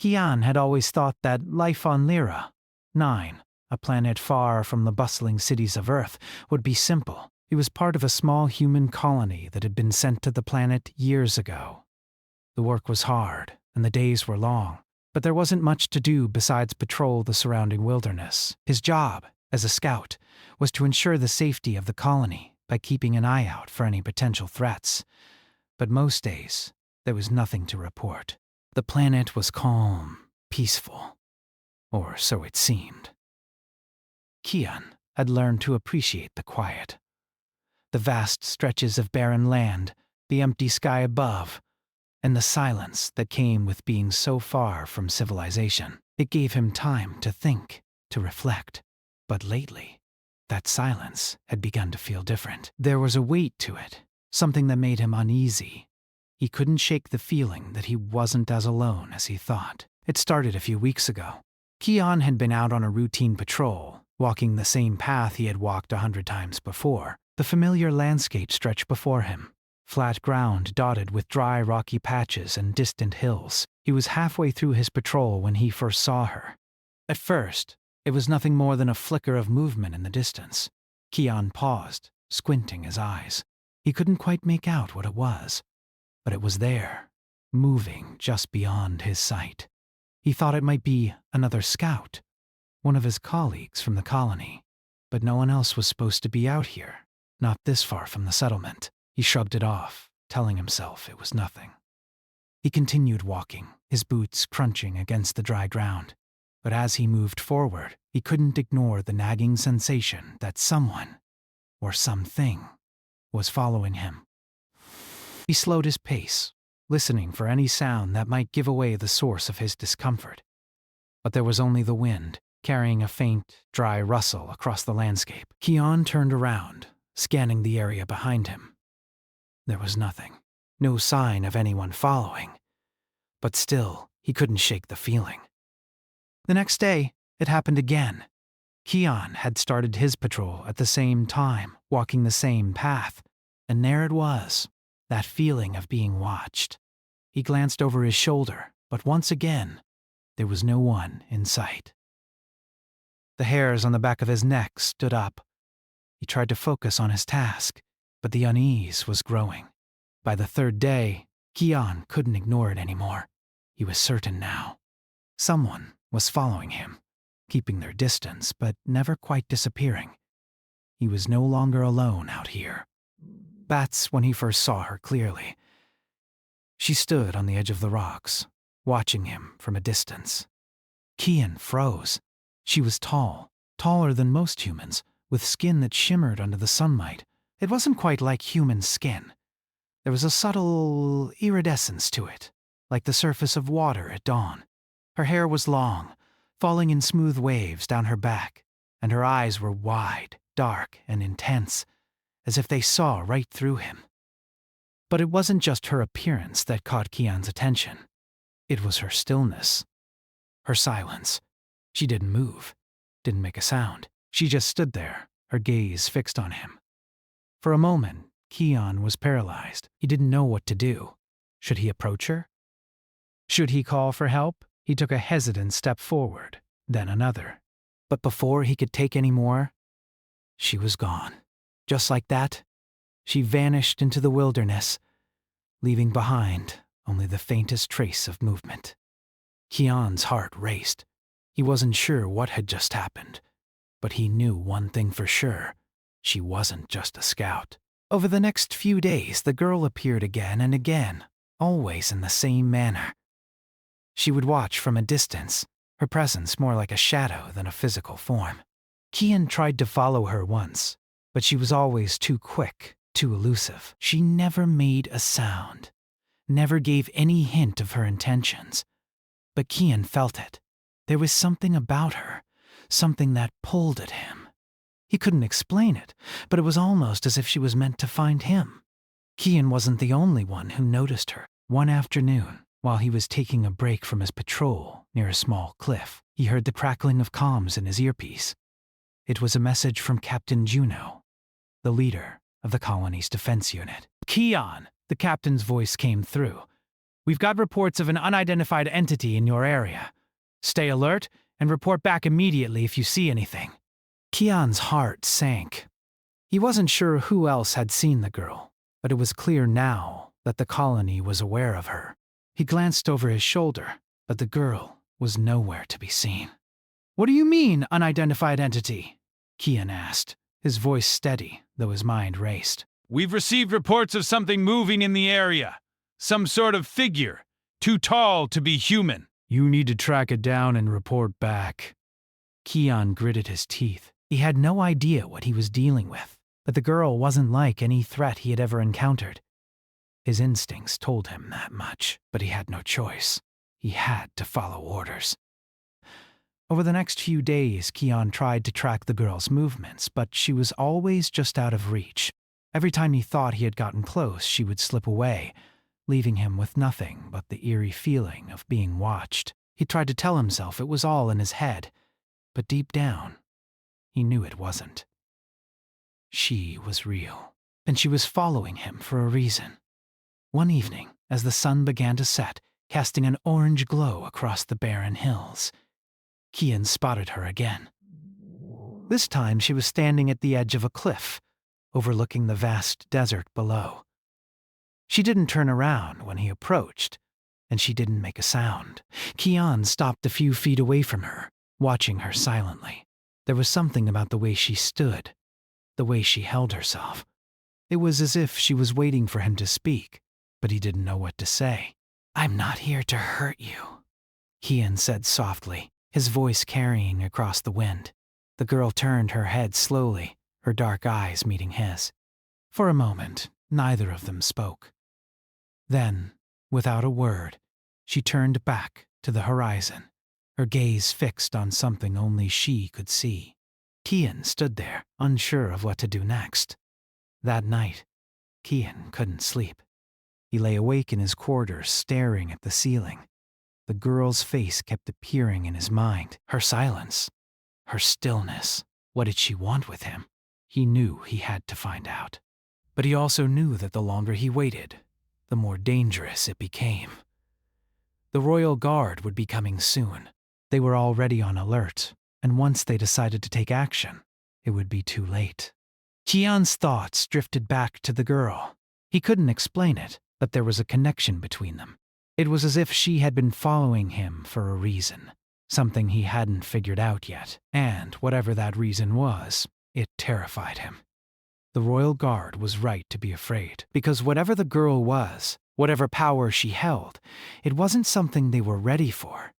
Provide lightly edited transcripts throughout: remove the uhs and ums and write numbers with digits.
Kian had always thought that life on Lyra, 9, a planet far from the bustling cities of Earth, would be simple. He was part of a small human colony that had been sent to the planet years ago. The work was hard, and the days were long, but there wasn't much to do besides patrol the surrounding wilderness. His job, as a scout, was to ensure the safety of the colony by keeping an eye out for any potential threats. But most days, there was nothing to report. The planet was calm, peaceful, or so it seemed. Kian had learned to appreciate the quiet. The vast stretches of barren land, the empty sky above, and the silence that came with being so far from civilization. It gave him time to think, to reflect. But lately, that silence had begun to feel different. There was a weight to it, something that made him uneasy. He couldn't shake the feeling that he wasn't as alone as he thought. It started a few weeks ago. Kian had been out on a routine patrol, walking the same path he had walked 100 times before. The familiar landscape stretched before him, flat ground dotted with dry rocky patches and distant hills. He was halfway through his patrol when he first saw her. At first, it was nothing more than a flicker of movement in the distance. Kian paused, squinting his eyes. He couldn't quite make out what it was, but it was there, moving just beyond his sight. He thought it might be another scout, one of his colleagues from the colony, but no one else was supposed to be out here. Not this far from the settlement. He shrugged it off, telling himself it was nothing. He continued walking, his boots crunching against the dry ground. But as he moved forward, he couldn't ignore the nagging sensation that someone, or something, was following him. He slowed his pace, listening for any sound that might give away the source of his discomfort. But there was only the wind, carrying a faint, dry rustle across the landscape. Kian turned around, scanning the area behind him. There was nothing, no sign of anyone following. But still, he couldn't shake the feeling. The next day, it happened again. Kian had started his patrol at the same time, walking the same path, and there it was, that feeling of being watched. He glanced over his shoulder, but once again, there was no one in sight. The hairs on the back of his neck stood up. He tried to focus on his task, but the unease was growing. By the third day, Kian couldn't ignore it anymore. He was certain now. Someone was following him, keeping their distance, but never quite disappearing. He was no longer alone out here. That's when he first saw her clearly. She stood on the edge of the rocks, watching him from a distance. Kian froze. She was tall, taller than most humans, with skin that shimmered under the sunlight. It wasn't quite like human skin. There was a subtle iridescence to it, like the surface of water at dawn. Her hair was long, falling in smooth waves down her back, and her eyes were wide, dark, and intense, as if they saw right through him. But it wasn't just her appearance that caught Kian's attention. It was her stillness, her silence. She didn't move, didn't make a sound. She just stood there, her gaze fixed on him. For a moment, Kian was paralyzed. He didn't know what to do. Should he approach her? Should he call for help? He took a hesitant step forward, then another. But before he could take any more, she was gone. Just like that, she vanished into the wilderness, leaving behind only the faintest trace of movement. Kian's heart raced. He wasn't sure what had just happened, but he knew one thing for sure. She wasn't just a scout. Over the next few days, the girl appeared again and again, always in the same manner. She would watch from a distance, her presence more like a shadow than a physical form. Kian tried to follow her once, but she was always too quick, too elusive. She never made a sound, never gave any hint of her intentions. But Kian felt it. There was something about her, something that pulled at him. He couldn't explain it, but it was almost as if she was meant to find him. Kian wasn't the only one who noticed her. One afternoon, while he was taking a break from his patrol near a small cliff, he heard the crackling of comms in his earpiece. It was a message from Captain Juno, the leader of the colony's defense unit. "Kian!" The captain's voice came through. We've got reports of an unidentified entity in your area. Stay alert and report back immediately if you see anything." Kian's heart sank. He wasn't sure who else had seen the girl, but it was clear now that the colony was aware of her. He glanced over his shoulder, but the girl was nowhere to be seen. "What do you mean, unidentified entity?" Kian asked, his voice steady, though his mind raced. "We've received reports of something moving in the area. Some sort of figure, too tall to be human." "You need to track it down and report back." Kian gritted his teeth. He had no idea what he was dealing with, but the girl wasn't like any threat he had ever encountered. His instincts told him that much, but he had no choice. He had to follow orders. Over the next few days, Kian tried to track the girl's movements, but she was always just out of reach. Every time he thought he had gotten close, she would slip away, leaving him with nothing but the eerie feeling of being watched. He tried to tell himself it was all in his head, but deep down, he knew it wasn't. She was real, and she was following him for a reason. One evening, as the sun began to set, casting an orange glow across the barren hills, Kian spotted her again. This time she was standing at the edge of a cliff, overlooking the vast desert below. She didn't turn around when he approached, and she didn't make a sound. Kian stopped a few feet away from her, watching her silently. There was something about the way she stood, the way she held herself. It was as if she was waiting for him to speak, but he didn't know what to say. "I'm not here to hurt you," Kian said softly, his voice carrying across the wind. The girl turned her head slowly, her dark eyes meeting his. For a moment, neither of them spoke. Then, without a word, she turned back to the horizon, her gaze fixed on something only she could see. Kian stood there, unsure of what to do next. That night, Kian couldn't sleep. He lay awake in his quarters, staring at the ceiling. The girl's face kept appearing in his mind. Her silence, her stillness. What did she want with him? He knew he had to find out. But he also knew that the longer he waited, the more dangerous it became. The Royal Guard would be coming soon. They were already on alert, and once they decided to take action, it would be too late. Kian's thoughts drifted back to the girl. He couldn't explain it, but there was a connection between them. It was as if she had been following him for a reason, something he hadn't figured out yet, and whatever that reason was, it terrified him. The Royal Guard was right to be afraid, because whatever the girl was, whatever power she held, it wasn't something they were ready for.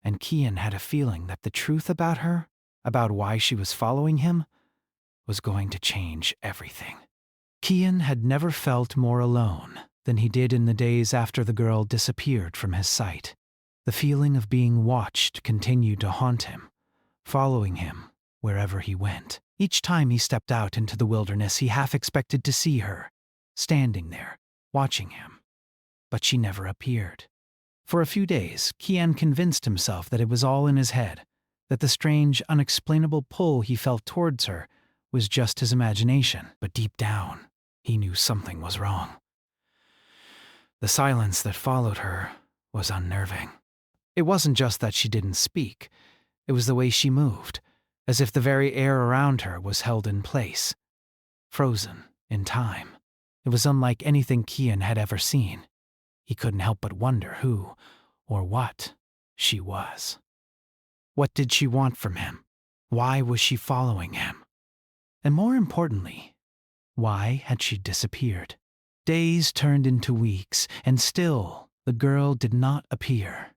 And Kian had a feeling that the truth about her, about why she was following him, was going to change everything. Kian had never felt more alone than he did in the days after the girl disappeared from his sight. The feeling of being watched continued to haunt him, following him wherever he went. Each time he stepped out into the wilderness, he half expected to see her, standing there, watching him. But she never appeared. For a few days, Kian convinced himself that it was all in his head, that the strange, unexplainable pull he felt towards her was just his imagination. But deep down, he knew something was wrong. The silence that followed her was unnerving. It wasn't just that she didn't speak. It was the way she moved, as if the very air around her was held in place, frozen in time. It was unlike anything Kian had ever seen. He couldn't help but wonder who, or what, she was. What did she want from him? Why was she following him? And more importantly, why had she disappeared? Days turned into weeks, and still the girl did not appear.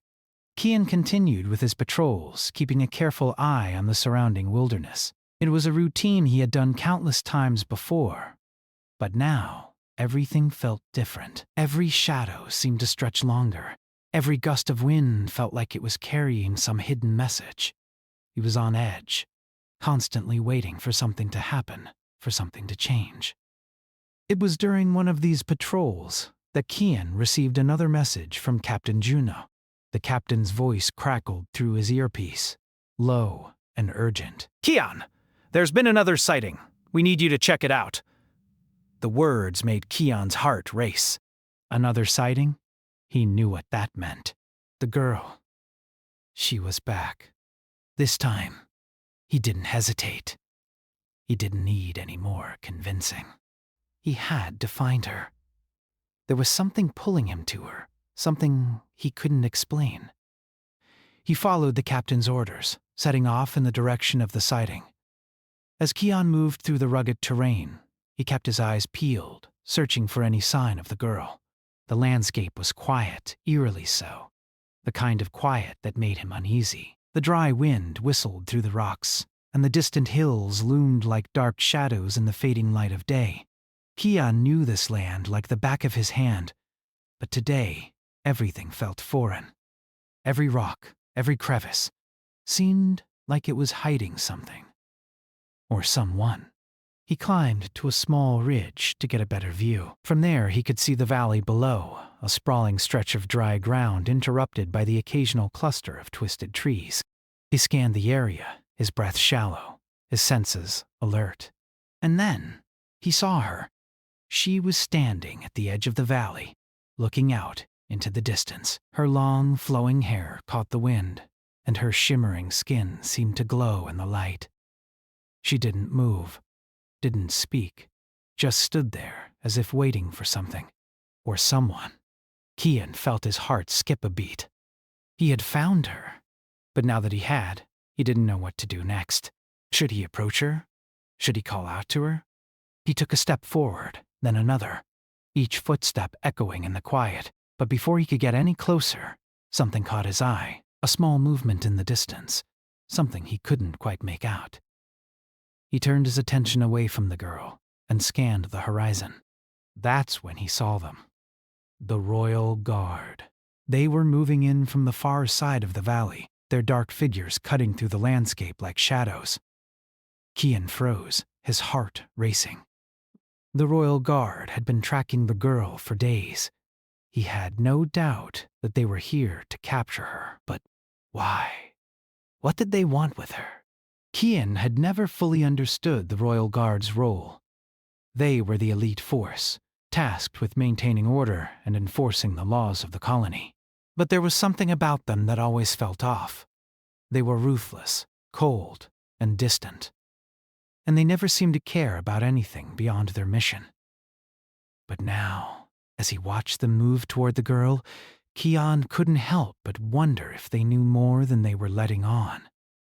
Kian continued with his patrols, keeping a careful eye on the surrounding wilderness. It was a routine he had done countless times before. But now, everything felt different. Every shadow seemed to stretch longer. Every gust of wind felt like it was carrying some hidden message. He was on edge, constantly waiting for something to happen, for something to change. It was during one of these patrols that Kian received another message from Captain Juno. The captain's voice crackled through his earpiece, low and urgent. "Kian, there's been another sighting. We need you to check it out." The words made Kian's heart race. Another sighting? He knew what that meant. The girl. She was back. This time, he didn't hesitate. He didn't need any more convincing. He had to find her. There was something pulling him to her, something he couldn't explain. He followed the captain's orders, setting off in the direction of the sighting. As Kian moved through the rugged terrain, he kept his eyes peeled, searching for any sign of the girl. The landscape was quiet, eerily so, the kind of quiet that made him uneasy. The dry wind whistled through the rocks, and the distant hills loomed like dark shadows in the fading light of day. Kian knew this land like the back of his hand, but today everything felt foreign. Every rock, every crevice, seemed like it was hiding something. Or someone. He climbed to a small ridge to get a better view. From there he could see the valley below, a sprawling stretch of dry ground interrupted by the occasional cluster of twisted trees. He scanned the area, his breath shallow, his senses alert. And then he saw her. She was standing at the edge of the valley, looking out into the distance. Her long, flowing hair caught the wind, and her shimmering skin seemed to glow in the light. She didn't move, didn't speak, just stood there as if waiting for something, or someone. Kian felt his heart skip a beat. He had found her, but now that he had, he didn't know what to do next. Should he approach her? Should he call out to her? He took a step forward, then another, each footstep echoing in the quiet. But before he could get any closer, something caught his eye, a small movement in the distance, something he couldn't quite make out. He turned his attention away from the girl and scanned the horizon. That's when he saw them. The Royal Guard. They were moving in from the far side of the valley, their dark figures cutting through the landscape like shadows. Kian froze, his heart racing. The Royal Guard had been tracking the girl for days. He had no doubt that they were here to capture her, but why? What did they want with her? Kian had never fully understood the Royal Guard's role. They were the elite force, tasked with maintaining order and enforcing the laws of the colony. But there was something about them that always felt off. They were ruthless, cold, and distant. And they never seemed to care about anything beyond their mission. But now, as he watched them move toward the girl, Kian couldn't help but wonder if they knew more than they were letting on.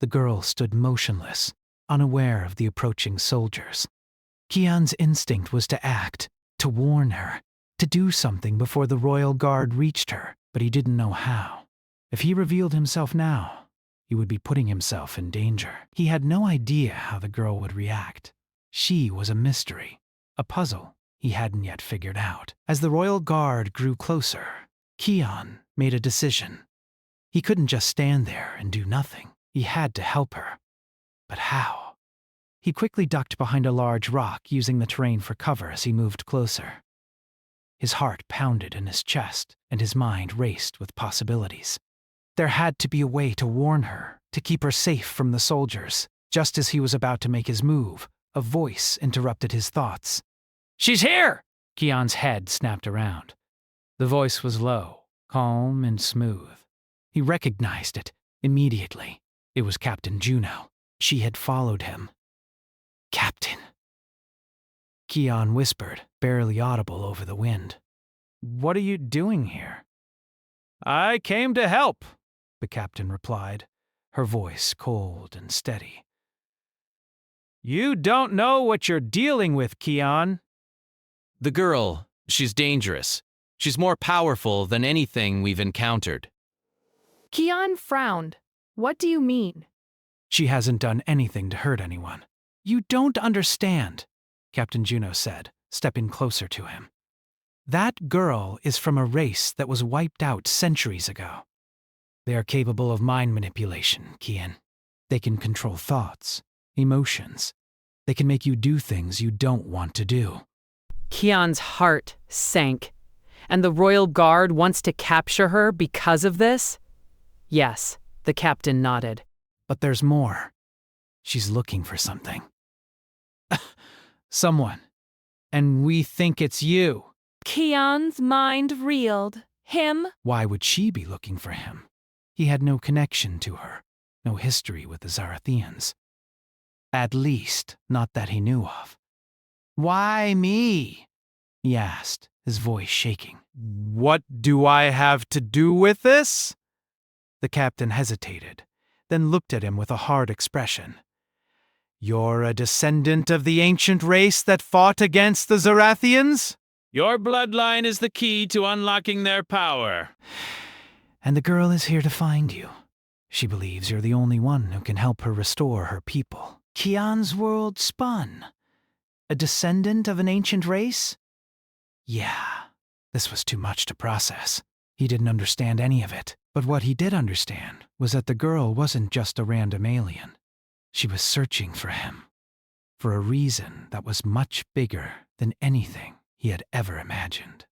The girl stood motionless, unaware of the approaching soldiers. Kian's instinct was to act, to warn her, to do something before the Royal Guard reached her, but he didn't know how. If he revealed himself now, he would be putting himself in danger. He had no idea how the girl would react. She was a mystery, a puzzle he hadn't yet figured out. As the Royal Guard grew closer, Kian made a decision. He couldn't just stand there and do nothing. He had to help her. But how? He quickly ducked behind a large rock, using the terrain for cover as he moved closer. His heart pounded in his chest, and his mind raced with possibilities. There had to be a way to warn her, to keep her safe from the soldiers. Just as he was about to make his move, a voice interrupted his thoughts. "She's here!" Kian's head snapped around. The voice was low, calm, and smooth. He recognized it immediately. It was Captain Juno. She had followed him. "Captain," Kian whispered, barely audible over the wind. "What are you doing here?" "I came to help," the captain replied, her voice cold and steady. "You don't know what you're dealing with, Kian." The girl, she's dangerous. She's more powerful than anything we've encountered. Kian frowned. "What do you mean?" "She hasn't done anything to hurt anyone." "You don't understand," Captain Juno said, stepping closer to him. "That girl is from a race that was wiped out centuries ago. They are capable of mind manipulation, Kian. They can control thoughts, emotions. They can make you do things you don't want to do." Kian's heart sank. "And the Royal Guard wants to capture her because of this?" "Yes," the captain nodded. "But there's more. She's looking for something." "Someone. And we think it's you." Kian's mind reeled. Him? Why would she be looking for him? He had no connection to her, no history with the Zarathians. At least, not that he knew of. "Why me?" he asked, his voice shaking. What do I have to do with this? The captain hesitated, then looked at him with a hard expression. You're a descendant of the ancient race that fought against the Zarathians? Your bloodline is the key to unlocking their power. And the girl is here to find you. She believes you're the only one who can help her restore her people. Kian's world spun. A descendant of an ancient race? Yeah, this was too much to process. He didn't understand any of it, but what he did understand was that the girl wasn't just a random alien. She was searching for him, for a reason that was much bigger than anything he had ever imagined.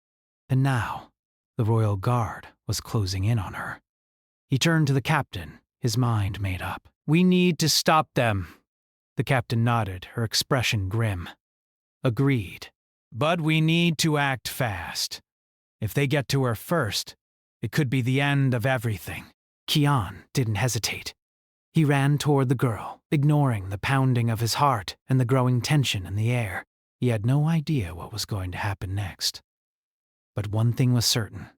And now, the Royal Guard was closing in on her. He turned to the captain, his mind made up. We need to stop them. The captain nodded, her expression grim. Agreed. But we need to act fast. If they get to her first, it could be the end of everything. Kian didn't hesitate. He ran toward the girl, ignoring the pounding of his heart and the growing tension in the air. He had no idea what was going to happen next. But one thing was certain.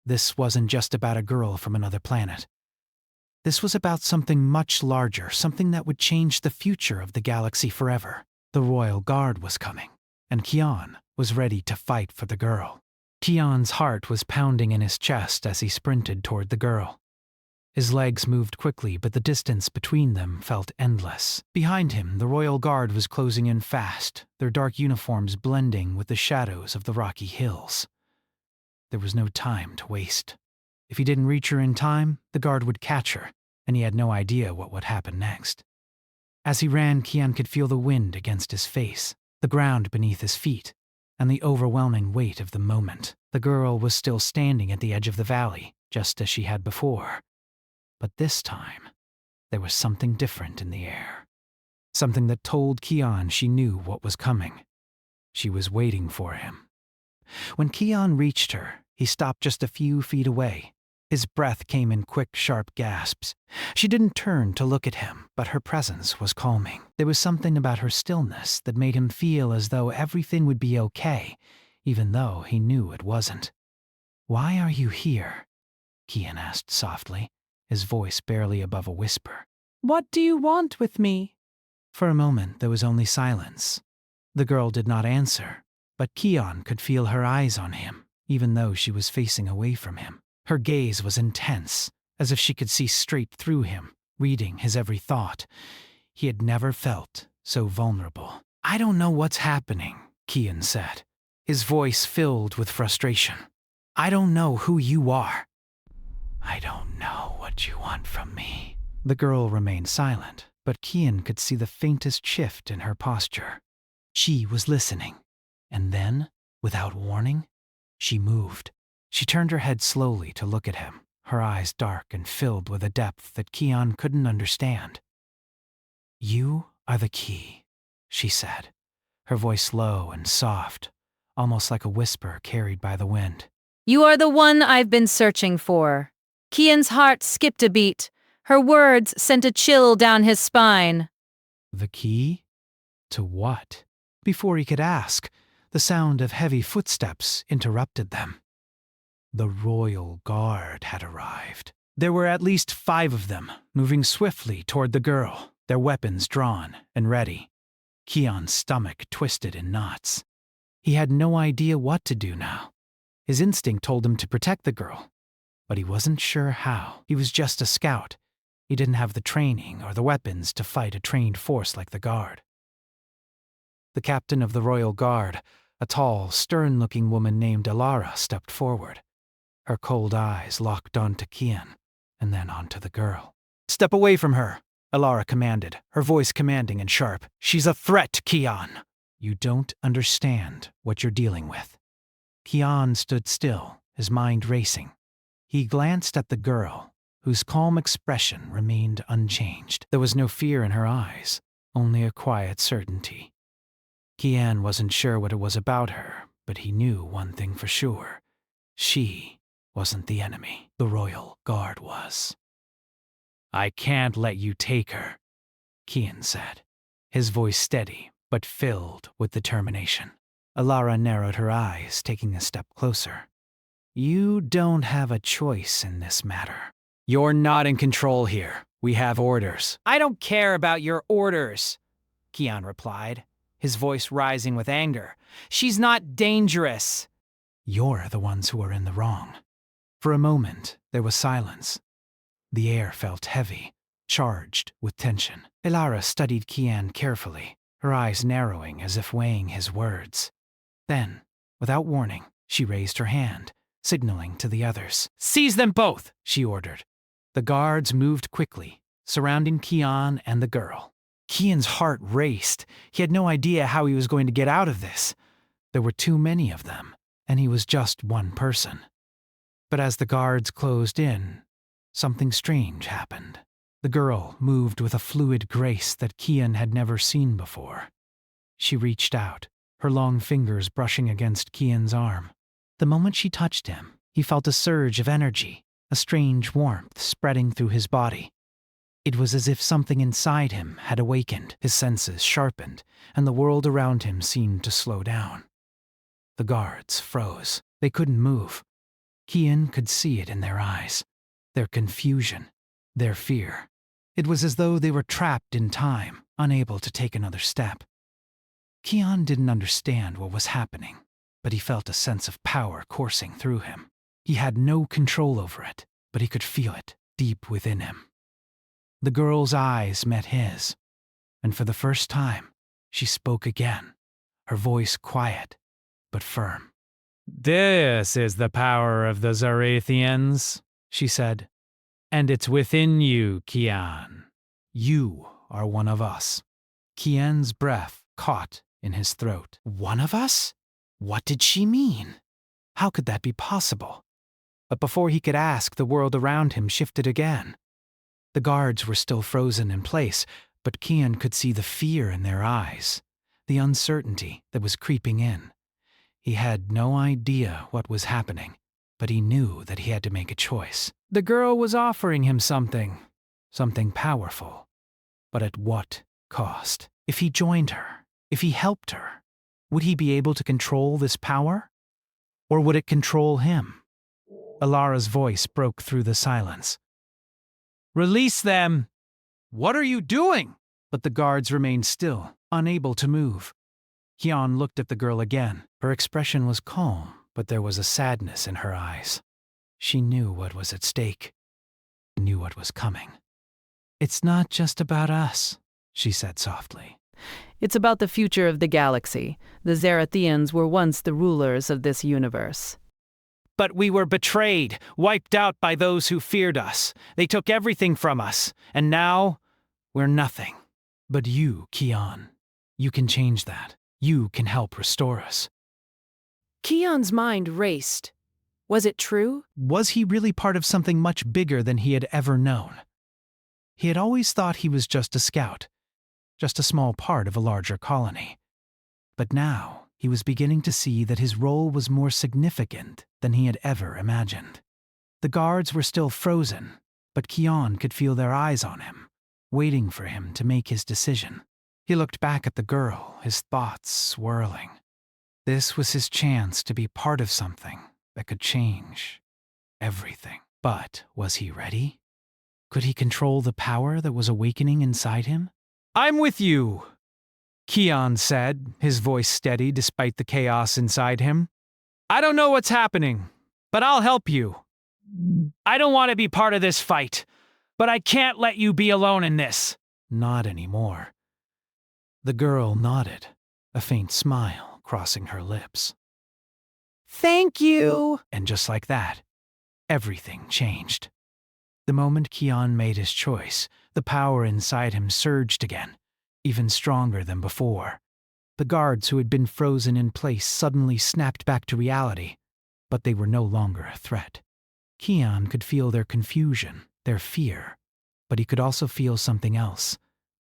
This wasn't just about a girl from another planet. This was about something much larger, something that would change the future of the galaxy forever. The Royal Guard was coming, and Kian was ready to fight for the girl. Kian's heart was pounding in his chest as he sprinted toward the girl. His legs moved quickly, but the distance between them felt endless. Behind him, the Royal Guard was closing in fast, their dark uniforms blending with the shadows of the rocky hills. There was no time to waste. If he didn't reach her in time, the guard would catch her, and he had no idea what would happen next. As he ran, Kian could feel the wind against his face, the ground beneath his feet, and the overwhelming weight of the moment. The girl was still standing at the edge of the valley, just as she had before. But this time, there was something different in the air. Something that told Kian she knew what was coming. She was waiting for him. When Kian reached her, he stopped just a few feet away. His breath came in quick, sharp gasps. She didn't turn to look at him, but her presence was calming. There was something about her stillness that made him feel as though everything would be okay, even though he knew it wasn't. "Why are you here?" Kian asked softly, his voice barely above a whisper. What do you want with me? For a moment, there was only silence. The girl did not answer, but Kian could feel her eyes on him, even though she was facing away from him. Her gaze was intense, as if she could see straight through him, reading his every thought. He had never felt so vulnerable. "I don't know what's happening," Kian said, his voice filled with frustration. "I don't know who you are. I don't know what you want from me." The girl remained silent, but Kian could see the faintest shift in her posture. She was listening, and then, without warning, she moved. She turned her head slowly to look at him, her eyes dark and filled with a depth that Kian couldn't understand. "You are the key," she said, her voice low and soft, almost like a whisper carried by the wind. You are the one I've been searching for. Kian's heart skipped a beat. Her words sent a chill down his spine. The key? To what? Before he could ask, the sound of heavy footsteps interrupted them. The Royal Guard had arrived. There were at least 5 of them, moving swiftly toward the girl, their weapons drawn and ready. Kian's stomach twisted in knots. He had no idea what to do now. His instinct told him to protect the girl, but he wasn't sure how. He was just a scout. He didn't have the training or the weapons to fight a trained force like the Guard. The captain of the Royal Guard, a tall, stern-looking woman named Alara, stepped forward. Her cold eyes locked onto Kian, and then onto the girl. "Step away from her," Alara commanded, her voice commanding and sharp. "She's a threat, Kian." "You don't understand what you're dealing with." Kian stood still, his mind racing. He glanced at the girl, whose calm expression remained unchanged. There was no fear in her eyes, only a quiet certainty. Kian wasn't sure what it was about her, but he knew one thing for sure. She wasn't the enemy. The royal guard was. "I can't let you take her," Kian said, his voice steady but filled with determination. Alara narrowed her eyes, taking a step closer. "You don't have a choice in this matter. You're not in control here. We have orders." I don't care about your orders, Kian replied, his voice rising with anger. "She's not dangerous." "You're the ones who are in the wrong." For a moment, there was silence. The air felt heavy, charged with tension. Alara studied Kian carefully, her eyes narrowing as if weighing his words. Then, without warning, she raised her hand, signaling to the others. "Seize them both," she ordered. The guards moved quickly, surrounding Kian and the girl. Kian's heart raced. He had no idea how he was going to get out of this. There were too many of them, and he was just one person. But as the guards closed in, something strange happened. The girl moved with a fluid grace that Kian had never seen before. She reached out, her long fingers brushing against Kian's arm. The moment she touched him, he felt a surge of energy, a strange warmth spreading through his body. It was as if something inside him had awakened, his senses sharpened, and the world around him seemed to slow down. The guards froze. They couldn't move. Kian could see it in their eyes, their confusion, their fear. It was as though they were trapped in time, unable to take another step. Kian didn't understand what was happening, but he felt a sense of power coursing through him. He had no control over it, but he could feel it deep within him. The girl's eyes met his, and for the first time, she spoke again, her voice quiet but firm. "This is the power of the Zarathians," she said. "And it's within you, Kian. You are one of us." Kian's breath caught in his throat. One of us? What did she mean? How could that be possible? But before he could ask, the world around him shifted again. The guards were still frozen in place, but Kian could see the fear in their eyes, the uncertainty that was creeping in. He had no idea what was happening, but he knew that he had to make a choice. The girl was offering him something powerful. But at what cost? If he joined her, if he helped her, would he be able to control this power? Or would it control him? Alara's voice broke through the silence. "Release them!" "What are you doing?" But the guards remained still, unable to move. Kian looked at the girl again. Her expression was calm, but there was a sadness in her eyes. She knew what was at stake, knew what was coming. "It's not just about us," she said softly. It's about the future of the galaxy. The Zarathians were once the rulers of this universe. "But we were betrayed, wiped out by those who feared us. They took everything from us, and now we're nothing." "But you, Kian, you can change that. You can help restore us." Kian's mind raced. Was it true? Was he really part of something much bigger than he had ever known? He had always thought he was just a scout, just a small part of a larger colony. But now he was beginning to see that his role was more significant than he had ever imagined. The guards were still frozen, but Kian could feel their eyes on him, waiting for him to make his decision. He looked back at the girl, his thoughts swirling. This was his chance to be part of something that could change everything. But was he ready? Could he control the power that was awakening inside him? "I'm with you," Kian said, his voice steady despite the chaos inside him. "I don't know what's happening, but I'll help you. I don't want to be part of this fight, but I can't let you be alone in this." Not anymore. The girl nodded, a faint smile crossing her lips. Thank you. And just like that, everything changed. The moment Kian made his choice, the power inside him surged again, even stronger than before. The guards who had been frozen in place suddenly snapped back to reality, but they were no longer a threat. Kian could feel their confusion, their fear, but he could also feel something else,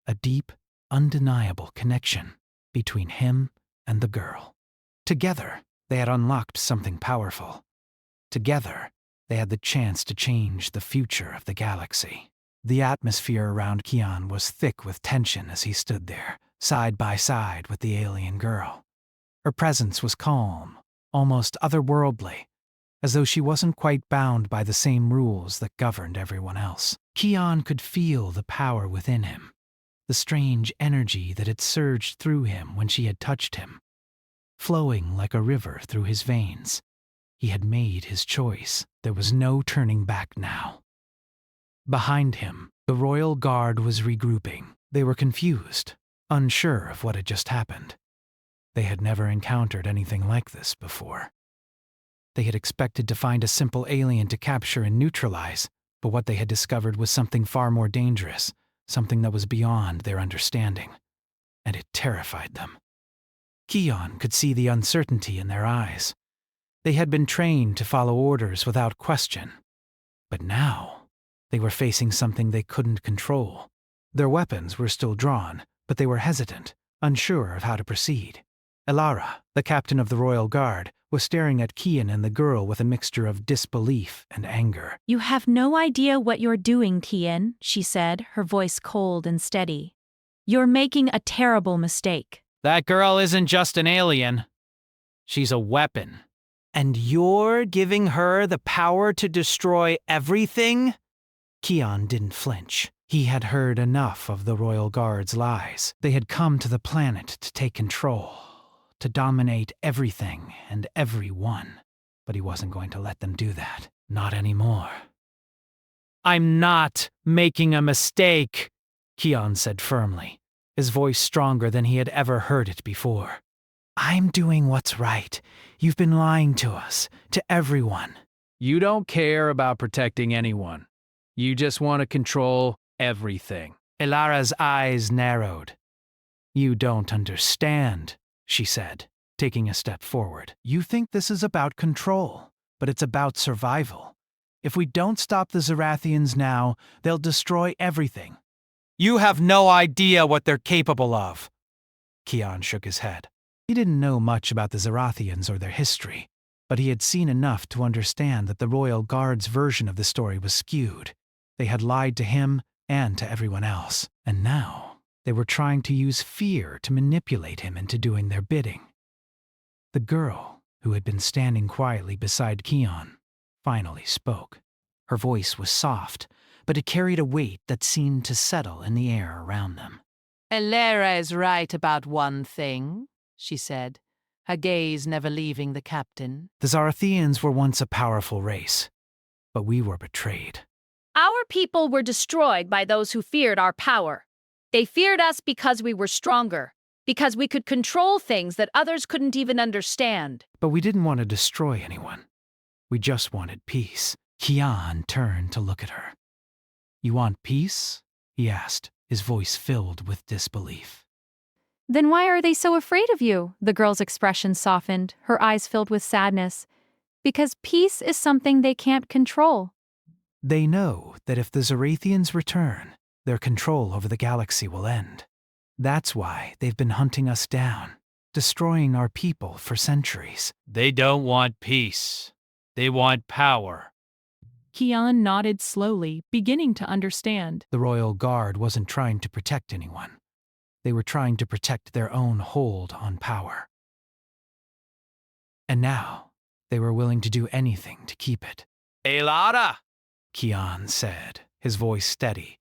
a deep, undeniable connection between him and the girl. Together, they had unlocked something powerful. Together, They had the chance to change the future of the galaxy. The atmosphere around Kian was thick with tension as he stood there, side by side with the alien girl. Her presence was calm, almost otherworldly, as though she wasn't quite bound by the same rules that governed everyone else. Kian could feel the power within him, the strange energy that had surged through him when she had touched him, flowing like a river through his veins. He had made his choice. There was no turning back now. Behind him, the royal guard was regrouping. They were confused, unsure of what had just happened. They had never encountered anything like this before. They had expected to find a simple alien to capture and neutralize, but what they had discovered was something far more dangerous, something that was beyond their understanding, and it terrified them. Kian could see the uncertainty in their eyes. They had been trained to follow orders without question, but now they were facing something they couldn't control. Their weapons were still drawn, but they were hesitant, unsure of how to proceed. Elara, the captain of the Royal Guard, was staring at Kian and the girl with a mixture of disbelief and anger. "You have no idea what you're doing, Kian," she said, her voice cold and steady. "You're making a terrible mistake." That girl isn't just an alien. She's a weapon. And you're giving her the power to destroy everything? Kian didn't flinch. He had heard enough of the Royal Guard's lies. They had come to the planet to take control, to dominate everything and everyone. But he wasn't going to let them do that. Not anymore. I'm not making a mistake, Kian said firmly, his voice stronger than he had ever heard it before. I'm doing what's right. You've been lying to us, to everyone. You don't care about protecting anyone. You just want to control everything. Elara's eyes narrowed. You don't understand, she said, taking a step forward. You think this is about control, but it's about survival. If we don't stop the Zarathians now, they'll destroy everything. You have no idea what they're capable of. Kian shook his head. He didn't know much about the Zarathians or their history, but he had seen enough to understand that the Royal Guard's version of the story was skewed. They had lied to him and to everyone else, and now they were trying to use fear to manipulate him into doing their bidding. The girl, who had been standing quietly beside Kian, finally spoke. Her voice was soft, but it carried a weight that seemed to settle in the air around them. Elara is right about one thing, she said, her gaze never leaving the captain. The Zarathians were once a powerful race, but we were betrayed. Our people were destroyed by those who feared our power. They feared us because we were stronger, because we could control things that others couldn't even understand. But we didn't want to destroy anyone. We just wanted peace. Kian turned to look at her. You want peace? He asked, his voice filled with disbelief. Then why are they so afraid of you? The girl's expression softened, her eyes filled with sadness. Because peace is something they can't control. They know that if the Zarathians return, their control over the galaxy will end. That's why they've been hunting us down, destroying our people for centuries. They don't want peace. They want power. Kian nodded slowly, beginning to understand. The Royal Guard wasn't trying to protect anyone. They were trying to protect their own hold on power. And now, they were willing to do anything to keep it. Elara, Kian said, his voice steady.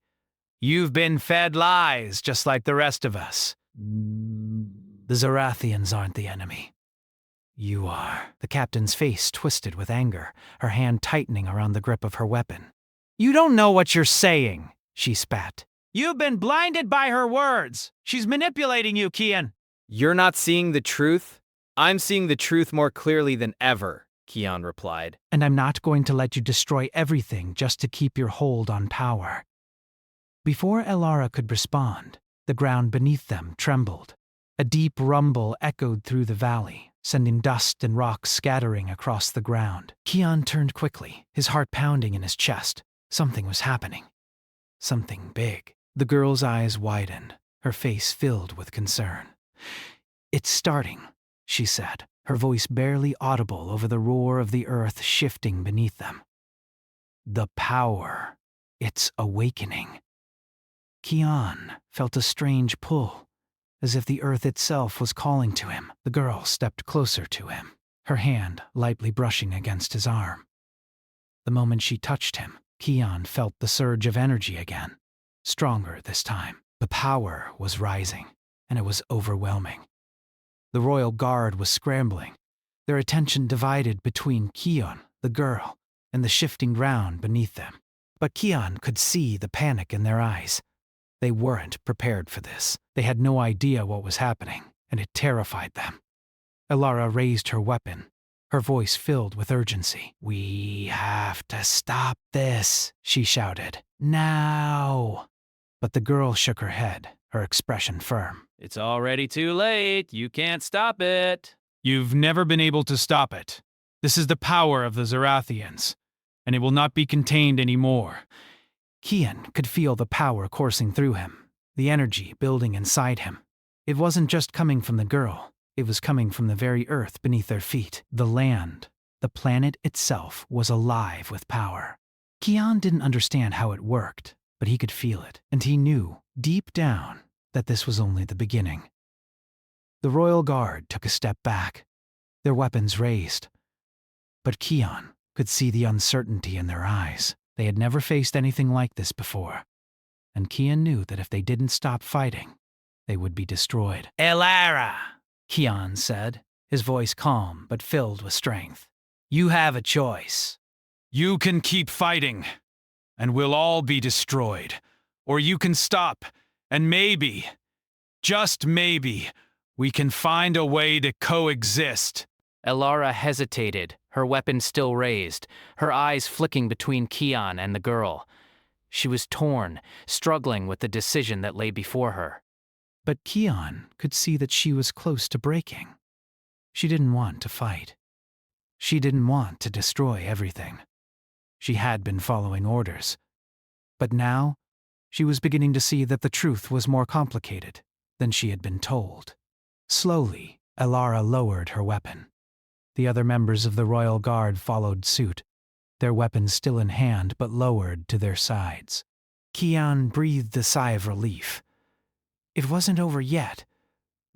You've been fed lies just like the rest of us. The Zarathians aren't the enemy. You are. The captain's face twisted with anger, her hand tightening around the grip of her weapon. You don't know what you're saying, she spat. You've been blinded by her words. She's manipulating you, Kian. You're not seeing the truth? I'm seeing the truth more clearly than ever, Kian replied. And I'm not going to let you destroy everything just to keep your hold on power. Before Elara could respond, the ground beneath them trembled. A deep rumble echoed through the valley, sending dust and rocks scattering across the ground. Kian turned quickly, his heart pounding in his chest. Something was happening. Something big. The girl's eyes widened, her face filled with concern. It's starting, she said, her voice barely audible over the roar of the earth shifting beneath them. The power. It's awakening. Kian felt a strange pull, as if the earth itself was calling to him. The girl stepped closer to him, her hand lightly brushing against his arm. The moment she touched him, Kian felt the surge of energy again, stronger this time. The power was rising, and it was overwhelming. The royal guard was scrambling, their attention divided between Kian, the girl, and the shifting ground beneath them. But Kian could see the panic in their eyes. They weren't prepared for this. They had no idea what was happening, and it terrified them. Elara raised her weapon, her voice filled with urgency. "We have to stop this," she shouted. "Now!" But the girl shook her head, her expression firm. It's already too late. You can't stop it. You've never been able to stop it. This is the power of the Zarathians, and it will not be contained anymore. Kian could feel the power coursing through him, the energy building inside him. It wasn't just coming from the girl, it was coming from the very earth beneath their feet. The land, the planet itself, was alive with power. Kian didn't understand how it worked, but he could feel it, and he knew, deep down, that this was only the beginning. The royal guard took a step back, their weapons raised. But Kian could see the uncertainty in their eyes. They had never faced anything like this before, and Kian knew that if they didn't stop fighting, they would be destroyed. Elara, Kian said, his voice calm but filled with strength. you have a choice. You can keep fighting, and we'll all be destroyed. Or you can stop, and maybe, just maybe, we can find a way to coexist. Elara hesitated, her weapon still raised, her eyes flicking between Kian and the girl. She was torn, struggling with the decision that lay before her. But Kian could see that she was close to breaking. She didn't want to fight. She didn't want to destroy everything. She had been following orders. But now, she was beginning to see that the truth was more complicated than she had been told. Slowly, Elara lowered her weapon. The other members of the royal guard followed suit, their weapons still in hand but lowered to their sides. Kian breathed a sigh of relief. It wasn't over yet,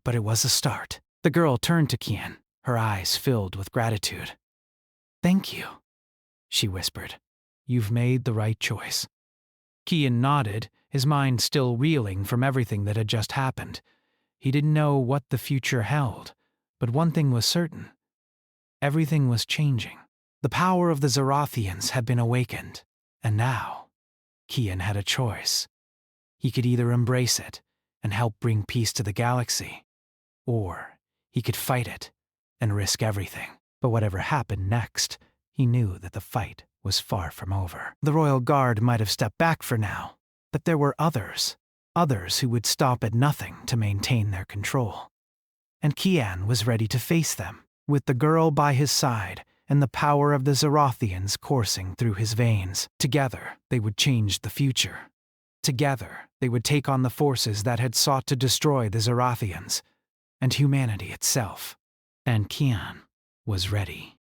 but it was a start. The girl turned to Kian, her eyes filled with gratitude. "Thank you," she whispered. "You've made the right choice." Kian nodded, his mind still reeling from everything that had just happened. He didn't know what the future held, but one thing was certain. Everything was changing. The power of the Zarathians had been awakened, and now, Kian had a choice. He could either embrace it and help bring peace to the galaxy, or he could fight it and risk everything. But whatever happened next, he knew that the fight was far from over. The royal guard might have stepped back for now, but there were others who would stop at nothing to maintain their control. And Kian was ready to face them, with the girl by his side and the power of the Zarathians coursing through his veins. Together, they would change the future. Together, they would take on the forces that had sought to destroy the Zarathians and humanity itself. And Kian was ready.